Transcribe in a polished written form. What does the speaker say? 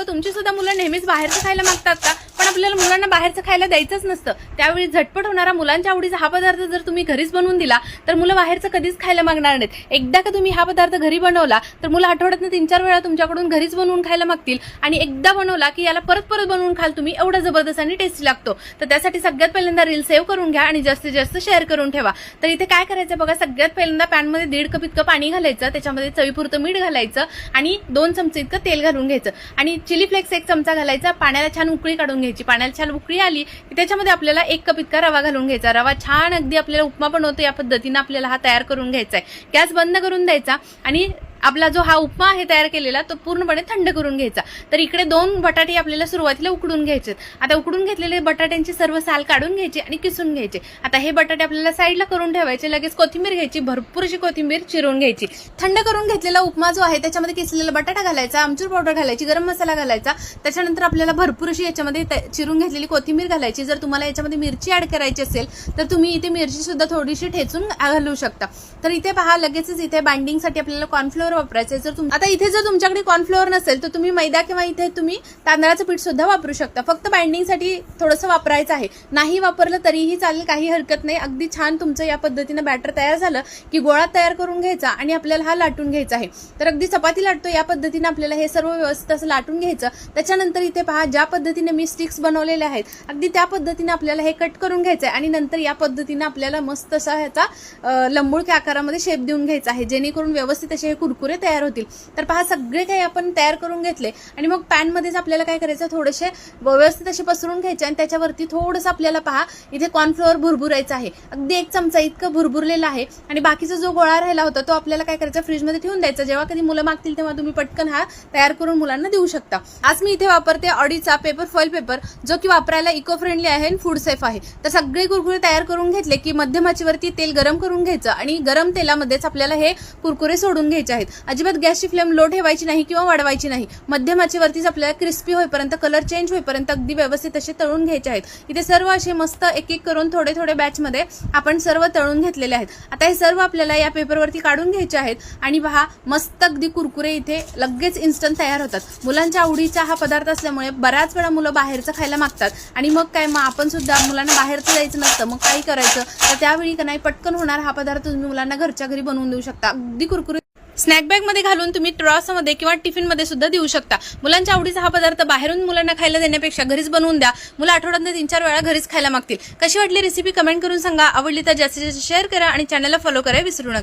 होतं, तुमची सुद्धा मुलं नेहमीच बाहेरचं खायला मागतात का? पण आपल्याला मुलांना बाहेरचं खायला द्यायचंच नसतं. त्यावेळी झटपट होणारा मुलांच्या आवडीचा हा पदार्थ जर तुम्ही घरीच बनवून दिला तर मुलं बाहेरचं कधीच खायला मागणार नाहीत. एकदा का तुम्ही हा पदार्थ घरी बनवला तर मुलं आठवड्यातून 3-4 वेळा तुमच्याकडून घरीच बनवून खायला मागतील आणि एकदा बनवला की याला परत परत बनवून खाल तुम्ही, एवढा जबरदस्त आणि टेस्टी लागतो. तर त्यासाठी सगळ्यात पहिल्यांदा रील सेव्ह करून घ्या आणि जास्तीत जास्त शेअर करून ठेवा. तर इथे काय करायचं बघा, सगळ्यात पहिल्यांदा पॅनमध्ये 1.5 कप इतकं पाणी घालायचं, त्याच्यामध्ये चवीपुरतं मीठ घालायचं आणि 2 चमचे इतकं तेल घालून घ्यायचं आणि चिली फ्लेक्स 1 चमचा घालायचा. पाण्याला छान उकळी काढून घ्यायची. पाण्याला छान उकळी आली की त्याच्यामध्ये आपल्याला 1 कप इतका रवा घालून घ्यायचा. रवा छान अगदी आपल्याला उपमा बनवतो या पद्धतीने आपल्याला हा तयार करून घ्यायचा आहे. गॅस बंद करून द्यायचा आणि आपला जो हा उपमा आहे तयार केलेला तो पूर्णपणे थंड करून घ्यायचा. तर इकडे 2 बटाटे आपल्याला सुरुवातीला उकडून घ्यायचे. आता उकडून घेतलेले बटाट्यांची सर्व साल काढून घ्यायची आणि किसून घ्यायचे. आता हे बटाटे आपल्याला साईडला करून ठेवायचे. लगेच कोथिंबीर घ्यायची, भरपूरशी कोथिंबीर चिरून घ्यायची. थंड करून घेतलेला उपमा जो आहे त्याच्यामध्ये किसलेला बटाटा घालायचा, आमचूर पावडर घालायची, गरम मसाला घालायचा. त्याच्यानंतर आपल्याला भरपूरशी याच्यामध्ये चिरून घेतलेली कोथिंबीर घालायची. जर तुम्हाला याच्यामध्ये मिरची ऍड करायची असेल तर तुम्ही इथे मिरची सुद्धा थोडीशी ठेचून घालू शकता. तर इथे पहा, लगेचच इथे बाइंडिंगसाठी आपल्याला कॉर्नफ्लोअर वापरायचं आहे. आता इथे जर तुमच्याकडे कॉर्नफ्लोअर नसेल तर तुम्ही मैदा किंवा इथे तुम्ही तांदळाचं पीठ सुद्धा वापरू शकता. फक्त बाइंडिंगसाठी थोडंसं वापरायचं आहे. नाही वापरलं तरीही चालेल, काही हरकत नाही. अगदी छान तुमचं या पद्धतीनं बॅटर तयार झालं की गोळा तयार करून घ्यायचा आणि आपल्याला हा लाटून घ्यायचा आहे. तर अगदी चपाती लाटतो या पद्धतीने आपल्याला हे सर्व व्यवस्थित असं लाटून घ्यायचं. त्याच्यानंतर इथे पहा, ज्या पद्धतीने मी स्टिक्स बनवलेले आहेत अगदी त्या पद्धतीने आपल्याला हे कट करून घ्यायचं आहे आणि नंतर या पद्धतीने आपल्याला मस्त असा ह्याचा लंबुळक्या आकारामध्ये शेप देऊन घ्यायचा आहे, जेणेकरून व्यवस्थित असे हे कुरकुरे तयार होतील. तर पहा, सगळे काही आपण तयार करून घेतले आणि मग पॅनमध्येच आपल्याला काय करायचं, थोडेसे व्यवस्थित असे पसरून घ्यायचे आणि त्याच्यावरती थोडंसं आपल्याला पहा इथे कॉर्नफ्लोअर भुरभुरायचं आहे. अगदी 1 चमचा इतकं भुरभुरलेलं आहे आणि बाकीचा जो गोळा राहिला होता तो आपल्याला काय करायचा, फ्रीजमध्ये ठेवून द्यायचा. जेव्हा कधी मुलं मागतील तेव्हा तुम्ही पटकन हा तयार करून मुलांना देऊ शकता. आज मी इथे वापरते ऑडीचा पेपर फॉइल पेपर, जो की वापरायला इको फ्रेंडली आहे आणि फूड सेफ आहे. तर सगळे कुरकुरे तयार करून घेतले की मध्यम आचेवरती तेल गरम करून घ्यायचं आणि गरम तेलामध्येच आपल्याला हे कुरकुरे सोडून घ्यायचे आहेत. अजिबात गॅसची फ्लेम लो ठेवायची नाही किंवा वाढवायची नाही. मध्यम आचेवरतीच आपल्याला क्रिस्पी होईपर्यंत, कलर चेंज होईपर्यंत अगदी व्यवस्थित असे तळून घ्यायचे आहेत. इथे सर्व असे मस्त एक एक करून थोडे थोडे बॅचमध्ये आपण सर्व तळून घेतलेले आहेत. आता हे सर्व आपल्याला या पेपरवरती काढून घ्यायचे आहेत आणि पहा, मस्त अगदी कुरकुरे इथे लगेच इन्स्टंट तयार होतात. मुलांच्या आवडीचा हा पदार्थ असल्यामुळे बऱ्याच वेळा मुलं बाहेरचं खायला मागतात आणि मग काय, मग आपण सुद्धा मुलांना बाहेरचं जायचं नसतं, मग काही करायचं. तर त्यावेळी का नाही, पटकन होणार हा पदार्थ तुम्ही मुलांना घरच्या घरी बनवून देऊ शकता. अगदी कुरकुरे स्नॅक बॅग मध्ये घालून तुम्ही ट्रॉसमध्ये किंवा टिफिन मध्ये सुद्धा देऊ शकता. मुलांच्या आवडीचा हा पदार्थ बाहेरून मुलांना खायला देण्यापेक्षा घरीच बनवून द्या. मुलं आठवड्यातून 3-4 वेळा घरीच खायला मागतील. कशी वाटली रेसिपी कमेंट करून सांगा. आवडली तर जास्तीत जास्त शेअर करा आणि चॅनलला फॉलो करायला विसरू नका.